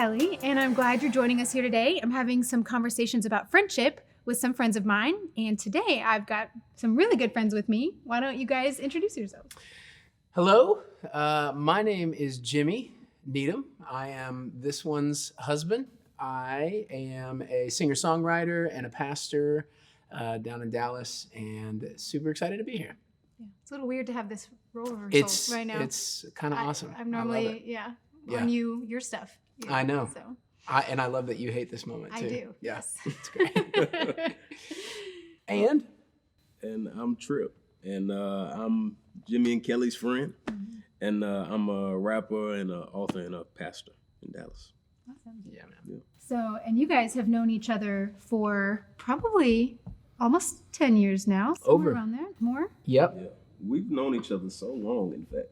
Kelly, and I'm glad you're joining us here today. I'm having some conversations about friendship with some friends of mine, and today I've got some really good friends with me. Why don't you guys introduce yourselves? Hello, my name is Jimmy Needham. I am this one's husband. I am a singer-songwriter and a pastor down in Dallas, and super excited to be here. Yeah, it's a little weird to have this role reversal right now. It's kind of awesome. I'm normally, on your stuff. Yeah, I know. So. I love that you hate this moment too. I do. Yeah, Yes. it's great. And I'm Trip, and I'm Jimmy and Kelly's friend, and I'm a rapper and an author and a pastor in Dallas. Awesome. yeah, man. Yeah. So, and you guys have known each other for probably almost 10 years now. Somewhere Over. around there. More? Yep. Yeah, we've known each other so long, in fact,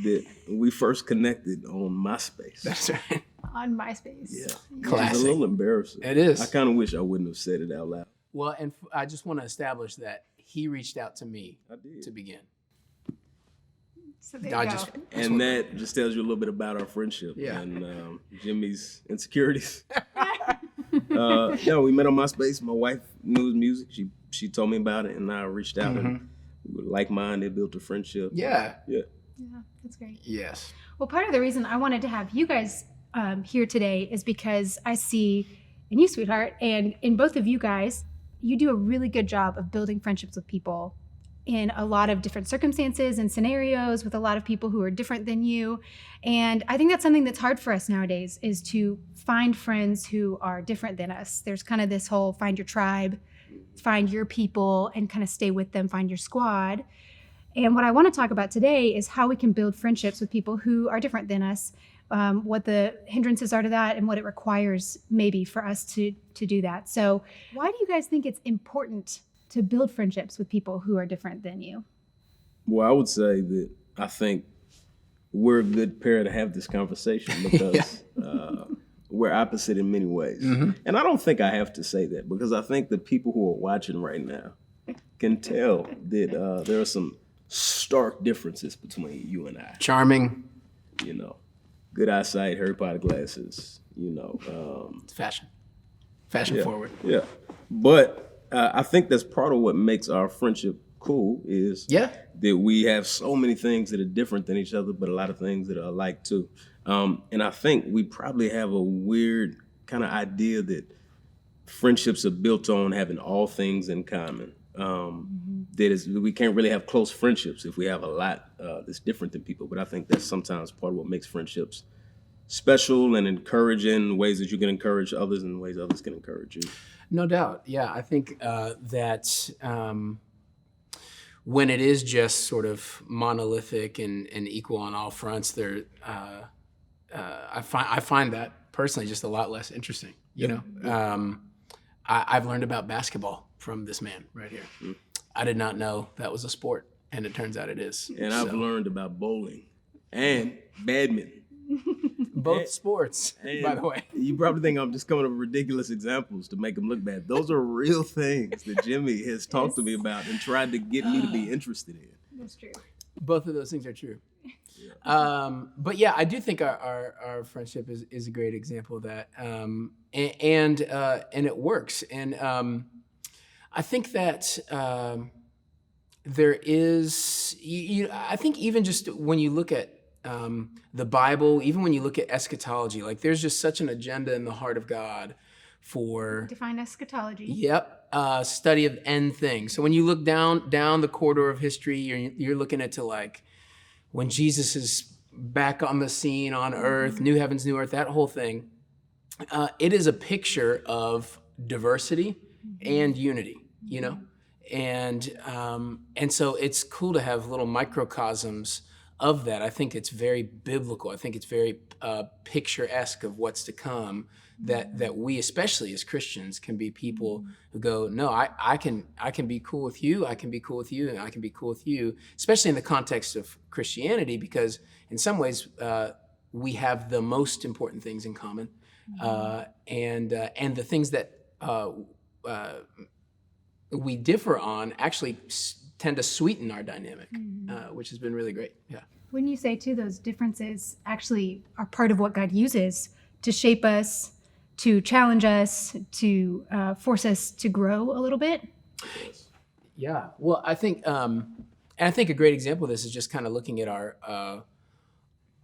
that we first connected on MySpace. That's right. On MySpace. Yeah, Classic. It's a little embarrassing. It is. I kind of wish I wouldn't have said it out loud. Well, and I just want to establish that he reached out to me I did. to begin. So there I you go. just- And that just tells you a little bit about our friendship Yeah. and Jimmy's insecurities. We met on MySpace. My wife knew his music. She told me about it, and I reached out, and we were like-minded, built a friendship. Yeah. Yeah. Yeah, that's great. Yes. Well, part of the reason I wanted to have you guys here today is because I see in you, sweetheart, and in both of you guys, you do a really good job of building friendships with people in a lot of different circumstances and scenarios with a lot of people who are different than you. And I think that's something that's hard for us nowadays, is to find friends who are different than us. There's kind of this whole find your tribe, find your people, and kind of stay with them, find your squad. And what I want to talk about today is how we can build friendships with people who are different than us, what the hindrances are to that, and what it requires maybe for us to do that. So why do you guys think it's important to build friendships with people who are different than you? Well, I would say that I think we're a good pair to have this conversation because we're opposite in many ways. And I don't think I have to say that, because I think the people who are watching right now can tell that there are some stark differences between you and I. Charming. You know, good eyesight, Harry Potter glasses, It's fashion forward. Yeah. But I think that's part of what makes our friendship cool is that we have so many things that are different than each other, but a lot of things that are alike too. And I think we probably have a weird kind of idea that friendships are built on having all things in common. That is, we can't really have close friendships if we have a lot that's different than people. But I think that's sometimes part of what makes friendships special and encouraging, ways that you can encourage others and ways others can encourage you. No doubt. Yeah, I think that when it is just sort of monolithic and equal on all fronts, I find that personally just a lot less interesting. You know, I've learned about basketball from this man right here. I did not know that was a sport, and it turns out it is. And I've learned about bowling and badminton. Both sports, by the way. You probably think I'm just coming up with ridiculous examples to make them look bad. Those are real things that Jimmy has talked to me about and tried to get me to be interested in. That's true. Both of those things are true. But yeah, I do think our friendship is a great example of that, and it works. And I think that there is, I think even just when you look at the Bible, even when you look at eschatology, like there's just such an agenda in the heart of God for Define eschatology. study of end things. So when you look down the corridor of history, you're looking into like when Jesus is back on the scene on earth, new heavens, new earth, that whole thing. It is a picture of diversity and unity, you know? And so it's cool to have little microcosms of that. I think it's very biblical. I think it's very picturesque of what's to come, that we, especially as Christians, can be people who go, no, I can be cool with you, I can be cool with you, and I can be cool with you, especially in the context of Christianity, because in some ways we have the most important things in common, and the things that we differ on actually tend to sweeten our dynamic, which has been really great. Yeah. Wouldn't you say too, those differences actually are part of what God uses to shape us, to challenge us, to force us to grow a little bit? Yeah. Well, I think, and I think a great example of this is just kind of looking at our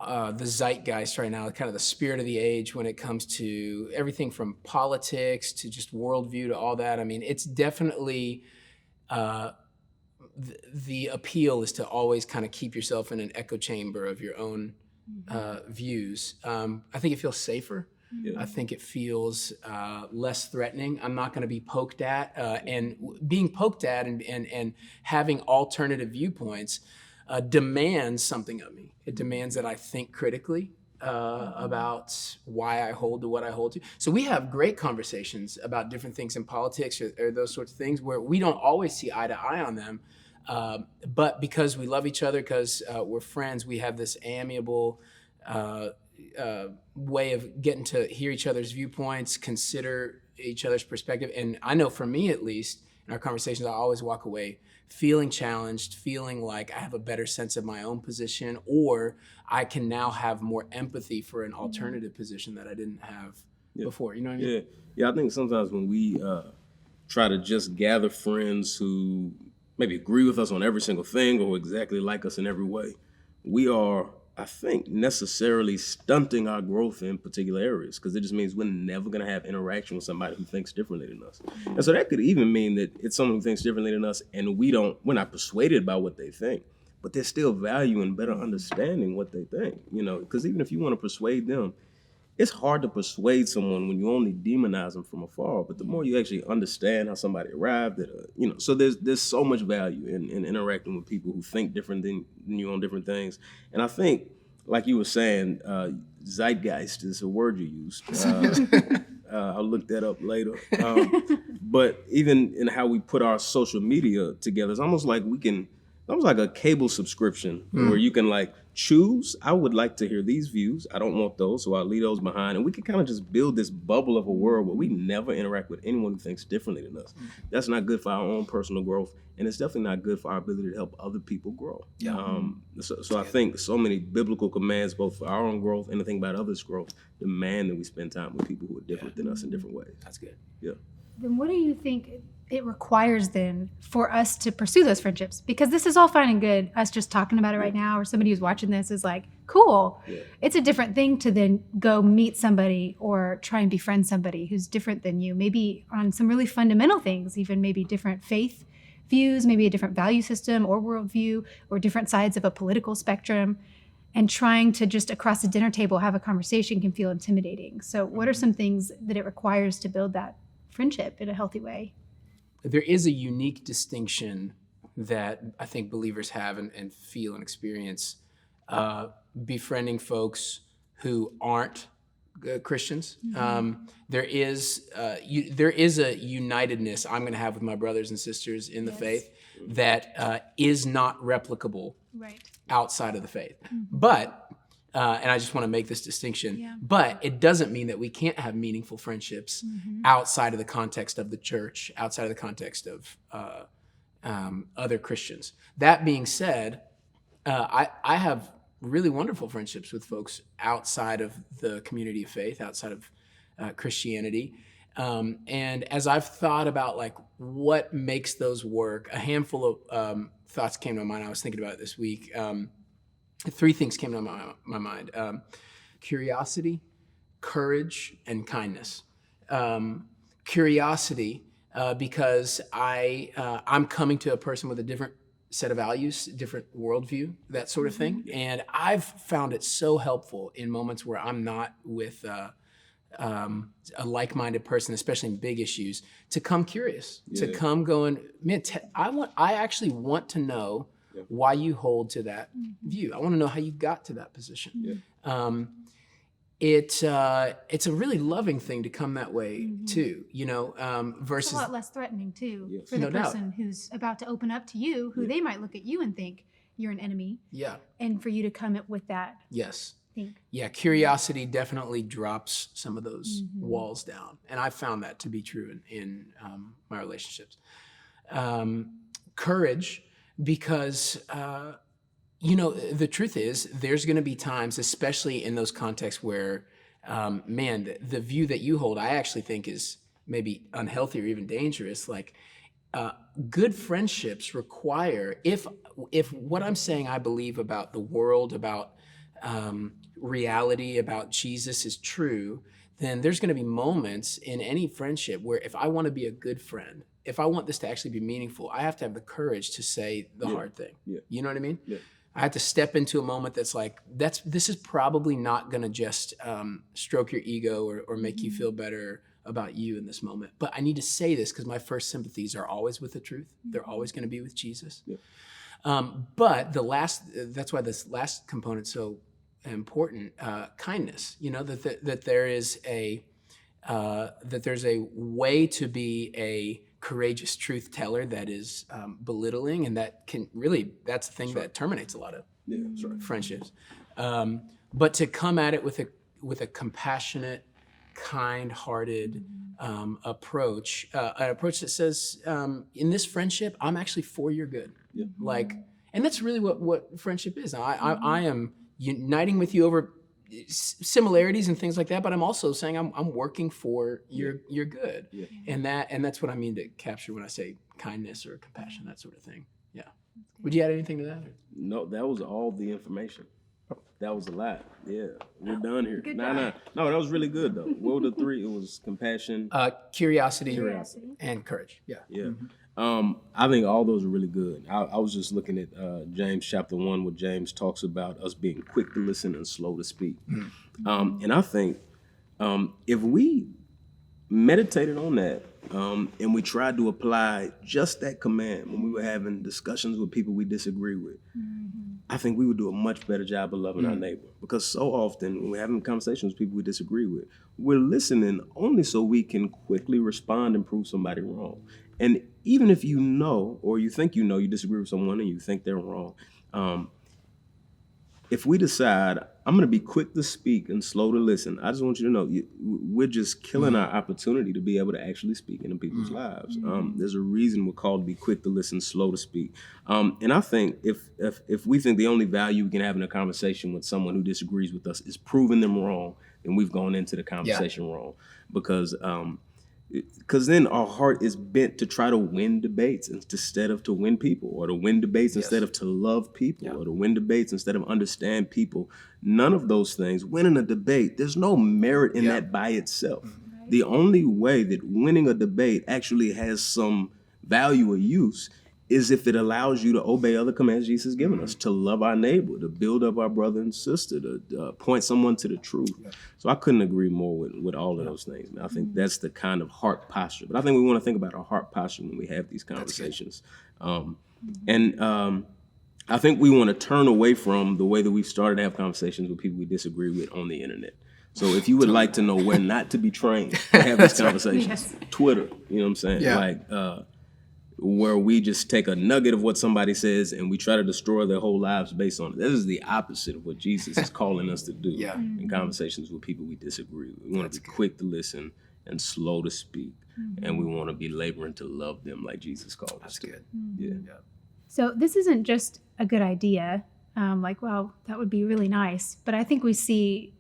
the zeitgeist right now, kind of the spirit of the age when it comes to everything from politics to just worldview to all that. I mean, it's definitely the appeal is to always kind of keep yourself in an echo chamber of your own views. I think it feels safer. Yeah. I think it feels less threatening. I'm not going to be poked at, and being poked at and having alternative viewpoints demands something of me. It demands that I think critically about why I hold to what I hold to. So we have great conversations about different things in politics or those sorts of things where we don't always see eye to eye on them. But because we love each other, because we're friends, we have this amiable way of getting to hear each other's viewpoints, consider each other's perspective. And I know for me, at least, in our conversations, I always walk away feeling challenged, feeling like I have a better sense of my own position, or I can now have more empathy for an alternative position that I didn't have before. You know what I mean? Yeah. I think sometimes when we try to just gather friends who maybe agree with us on every single thing or exactly like us in every way, we are, I think, necessarily stunting our growth in particular areas, because it just means we're never going to have interaction with somebody who thinks differently than us. And so that could even mean that it's someone who thinks differently than us and we're not persuaded by what they think, but there's still value in better understanding what they think, because even if you want to persuade them, it's hard to persuade someone when you only demonize them from afar. But the more you actually understand how somebody arrived at, so there's so much value in interacting with people who think different than you on different things. And I think, like you were saying, zeitgeist is a word you used. I'll look that up later. But even in how we put our social media together, it's almost like a cable subscription where you can choose, I would like to hear these views. I don't want those, so I'll leave those behind. And we can kind of just build this bubble of a world where we never interact with anyone who thinks differently than us. That's not good for our own personal growth, and it's definitely not good for our ability to help other people grow. Yeah. So I think so many biblical commands, both for our own growth and to think about others' growth, demand that we spend time with people who are different than us in different ways. That's good. Yeah. Then what do you think it requires then for us to pursue those friendships? Because this is all fine and good, us just talking about it right now, or somebody who's watching this is like, cool. Yeah. It's a different thing to then go meet somebody or try and befriend somebody who's different than you, maybe on some really fundamental things, even maybe different faith views, maybe a different value system or worldview, or different sides of a political spectrum. And trying to just across the dinner table have a conversation can feel intimidating. So what are some things that it requires to build that friendship in a healthy way? There is a unique distinction that I think believers have and feel and experience befriending folks who aren't Christians. There is a unitedness I'm going to have with my brothers and sisters in the faith that is not replicable outside of the faith. But and I just want to make this distinction, but it doesn't mean that we can't have meaningful friendships outside of the context of the church, outside of the context of other Christians. That being said, I have really wonderful friendships with folks outside of the community of faith, outside of Christianity. And as I've thought about what makes those work, a handful of thoughts came to mind. I was thinking about it this week. 3 things came to my mind: curiosity, courage, and kindness. Curiosity, because I'm coming to a person with a different set of values, different worldview, that sort of thing. And I've found it so helpful in moments where I'm not with a like-minded person, especially in big issues, to come curious, to come going, man, I actually want to know why you hold to that view. I want to know how you got to that position. It's a really loving thing to come that way too, versus it's a lot less threatening too for the person who's about to open up to you, who they might look at you and think you're an enemy. Yeah. And for you to come up with that. Yes. Yeah, curiosity definitely drops some of those walls down. And I found that to be true in my relationships. Courage, because, the truth is there's going to be times, especially in those contexts where man, the view that you hold, I actually think is maybe unhealthy or even dangerous. Like, good friendships require, if what I'm saying I believe about the world, about reality, about Jesus is true, then there's going to be moments in any friendship where if I want to be a good friend, if I want this to actually be meaningful, I have to have the courage to say the hard thing. Yeah. You know what I mean? Yeah. I have to step into a moment that's like, this is probably not going to just stroke your ego or make you feel better about you in this moment. But I need to say this because my first sympathies are always with the truth. They're always going to be with Jesus. Yeah. But that's why this last component's so important, kindness, that there's a way to be a courageous truth teller that is belittling, and that's the thing that terminates a lot of friendships. But to come at it with a compassionate, kind-hearted approach, an approach that says, in this friendship, I'm actually for your good. Yeah. And that's really what friendship is. I am uniting with you over similarities and things like that, but I'm also saying I'm working for your good. Yeah. And that's what I mean to capture when I say kindness or compassion, that sort of thing. Yeah. Would you add anything to that? No, that was all the information. That was a lot. Yeah, we're done here. No, that was really good though. What were the three? It was compassion, curiosity, and courage. Yeah. Yeah. Mm-hmm. I think all those are really good. I was just looking at James chapter 1, where James talks about us being quick to listen and slow to speak. Mm-hmm. And I think if we meditated on that and we tried to apply just that command when we were having discussions with people we disagree with, I think we would do a much better job of loving our neighbor. Because so often when we're having conversations with people we disagree with, we're listening only so we can quickly respond and prove somebody wrong. And even if you know, or you think you disagree with someone and you think they're wrong, if we decide, I'm going to be quick to speak and slow to listen, I just want you to know, we're just killing our opportunity to be able to actually speak into people's lives. There's a reason we're called to be quick to listen, slow to speak. And I think if we think the only value we can have in a conversation with someone who disagrees with us is proving them wrong, then we've gone into the conversation wrong. Because then our heart is bent to try to win debates instead of to win people, or to win debates instead of to love people, or to win debates instead of understand people. None of those things. Winning a debate, there's no merit in that by itself. Right. The only way that winning a debate actually has some value or use is if it allows you to obey other commands Jesus has given us, to love our neighbor, to build up our brother and sister, to point someone to the truth. Yeah. So I couldn't agree more with all of those things. I think that's the kind of heart posture. But I think we want to think about our heart posture when we have these conversations. I think we want to turn away from the way that we've started to have conversations with people we disagree with on the internet. So if you would like to know where not to be trained to have these conversations, Twitter, you know what I'm saying? Yeah. Where we just take a nugget of what somebody says and we try to destroy their whole lives based on it. This is the opposite of what Jesus is calling us to do in conversations with people we disagree with. We want to be quick to listen and slow to speak, and we want to be laboring to love them like Jesus called us to. Yeah. So this isn't just a good idea, well, that would be really nice, but I think we see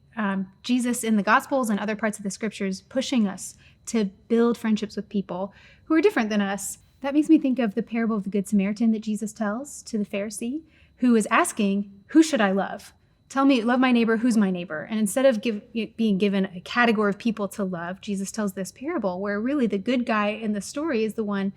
Jesus in the Gospels and other parts of the Scriptures pushing us to build friendships with people who are different than us. That makes me think of the parable of the Good Samaritan that Jesus tells to the Pharisee, who is asking, who should I love? Tell me, love my neighbor, who's my neighbor? And instead of being given a category of people to love, Jesus tells this parable where really the good guy in the story is the one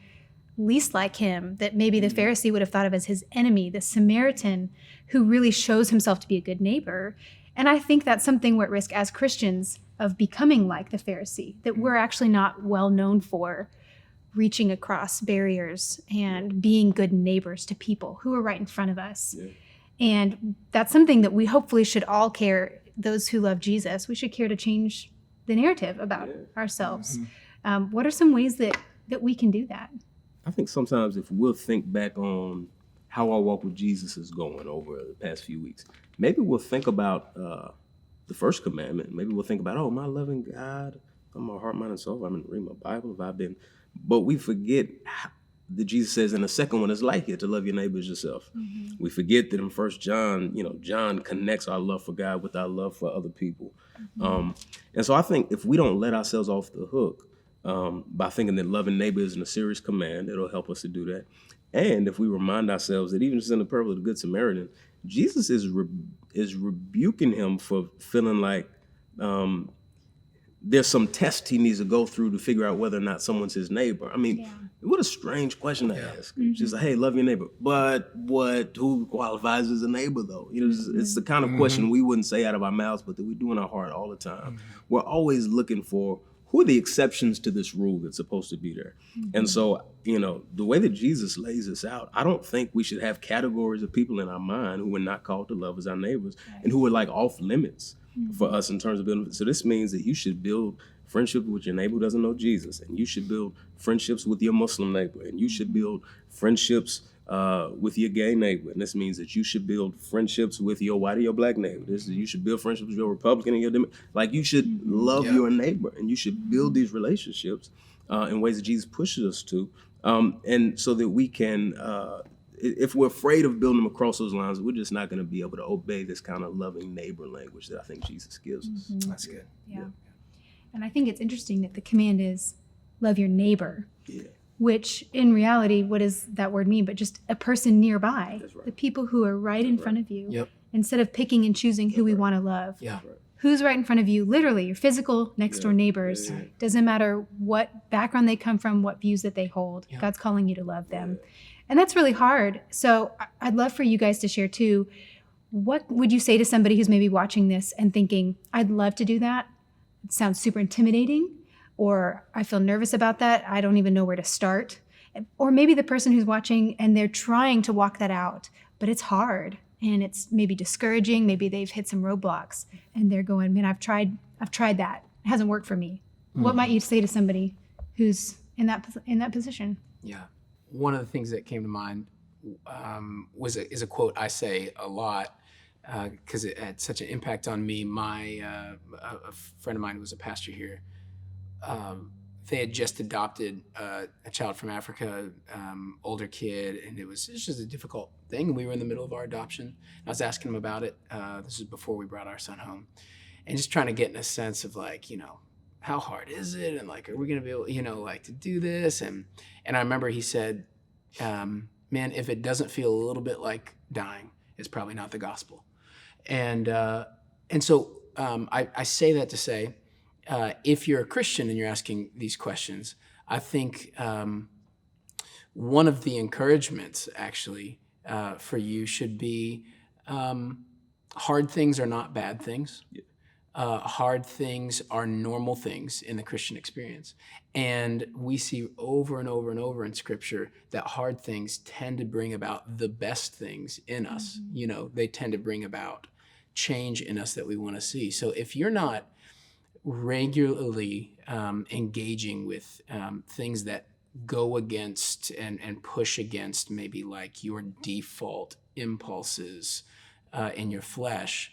least like him, that maybe the Pharisee would have thought of as his enemy, the Samaritan who really shows himself to be a good neighbor. And I think that's something we're at risk as Christians of becoming like the Pharisee, that we're actually not well known for reaching across barriers and being good neighbors to people who are right in front of us. Yeah. And that's something that we hopefully should all care, those who love Jesus, we should care to change the narrative about ourselves. What are some ways that we can do that? I think sometimes if we'll think back on how our walk with Jesus is going over the past few weeks, maybe we'll think about the first commandment. Maybe we'll think about, am I loving God? I'm my heart, mind, and soul. I've been reading my Bible. But we forget that Jesus says, and the second one is like it, to love your neighbor as yourself. We forget that in 1 John, John connects our love for God with our love for other people. And so I think if we don't let ourselves off the hook by thinking that loving neighbor isn't a serious command, it'll help us to do that. And if we remind ourselves that even just in the parable of the Good Samaritan, Jesus is rebuking him for feeling like there's some test he needs to go through to figure out whether or not someone's his neighbor. I mean, what a strange question to ask. Just like, hey, love your neighbor. But who qualifies as a neighbor, though? It's the kind of question we wouldn't say out of our mouths, but that we do in our heart all the time. We're always looking for who are the exceptions to this rule that's supposed to be there. And so, the way that Jesus lays this out, I don't think we should have categories of people in our mind who we're not called to love as our neighbors and who are like off limits for us in terms of building. So this means that you should build friendship with your neighbor who doesn't know Jesus, and you should build friendships with your Muslim neighbor, and you should build friendships with your gay neighbor. And this means that you should build friendships with your white or your black neighbor. You should build friendships with your Republican and your Democrat. Like, you should love your neighbor, and you should build these relationships in ways that Jesus pushes us to. And so that we can, if we're afraid of building them across those lines, we're just not going to be able to obey this kind of loving neighbor language that I think Jesus gives us. That's good. Yeah. And I think it's interesting that the command is love your neighbor, which in reality, what does that word mean? But just a person nearby, the people who are right in front of you, instead of picking and choosing who we want to love. Who's right in front of you, literally, your physical next door neighbors. Doesn't matter what background they come from, what views that they hold. God's calling you to love them. And that's really hard. So I'd love for you guys to share too. What would you say to somebody who's maybe watching this and thinking, I'd love to do that? It sounds super intimidating, or I feel nervous about that. I don't even know where to start. Or maybe the person who's watching and they're trying to walk that out, but it's hard and it's maybe discouraging. Maybe they've hit some roadblocks and they're going, man, I've tried that. It hasn't worked for me. What might you say to somebody who's in that position? Yeah. One of the things that came to mind is a quote I say a lot because it had such an impact on me. A friend of mine who was a pastor here, they had just adopted a child from Africa, older kid, and it was just a difficult thing. We were in the middle of our adoption. I was asking him about it. This was before we brought our son home, and just trying to get in a sense of how hard is it? And are we going to be able, to do this? And I remember he said, man, if it doesn't feel a little bit like dying, it's probably not the gospel. And so I say that to say, if you're a Christian and you're asking these questions, I think one of the encouragements actually for you should be hard things are not bad things. Hard things are normal things in the Christian experience. And we see over and over and over in Scripture that hard things tend to bring about the best things in us. They tend to bring about change in us that we want to see. So if you're not regularly engaging with things that go against and push against maybe your default impulses in your flesh,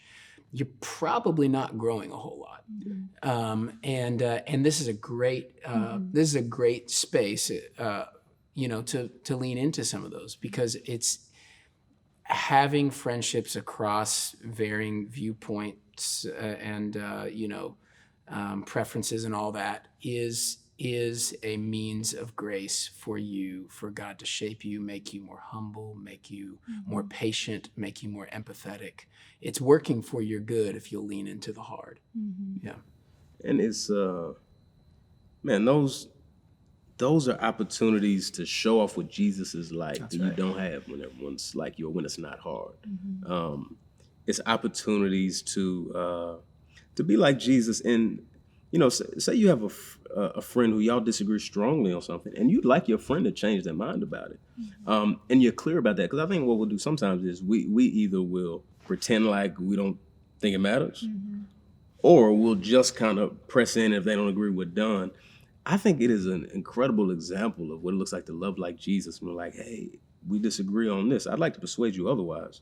you're probably not growing a whole lot. And this is a great space to lean into some of those, because it's having friendships across varying viewpoints and preferences and all that is a means of grace for you, for God to shape you, make you more humble, make you more patient, make you more empathetic. It's working for your good if you'll lean into the hard. Yeah. And it's, man, those are opportunities to show off what Jesus is like. That's that right. You don't have when everyone's like you or when it's not hard. It's opportunities to be like Jesus. And, say you have a friend who y'all disagree strongly on something, and you'd like your friend to change their mind about it. And you're clear about that. Because I think what we'll do sometimes is we either will pretend like we don't think it matters, or we'll just kind of press in. If they don't agree, we're done. I think it is an incredible example of what it looks like to love like Jesus. We're like, hey, we disagree on this. I'd like to persuade you otherwise.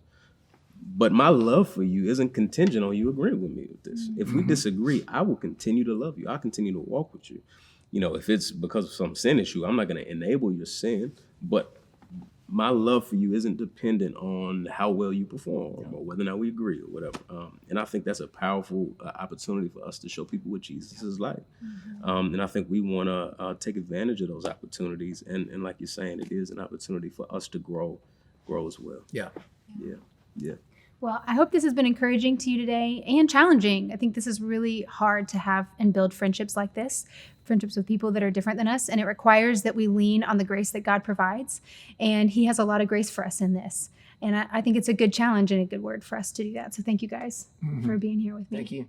But my love for you isn't contingent on you agreeing with me with this. If we disagree, I will continue to love you. I'll continue to walk with you. If it's because of some sin issue, I'm not going to enable your sin. but my love for you isn't dependent on how well you perform or whether or not we agree or whatever. And I think that's a powerful opportunity for us to show people what Jesus is like. And I think we want to take advantage of those opportunities. And like you're saying, it is an opportunity for us to grow as well. Yeah. Well, I hope this has been encouraging to you today and challenging. I think this is really hard to have and build friendships like this, friendships with people that are different than us. And it requires that we lean on the grace that God provides. And he has a lot of grace for us in this. And I think it's a good challenge and a good word for us to do that. So thank you guys for being here with me. Thank you.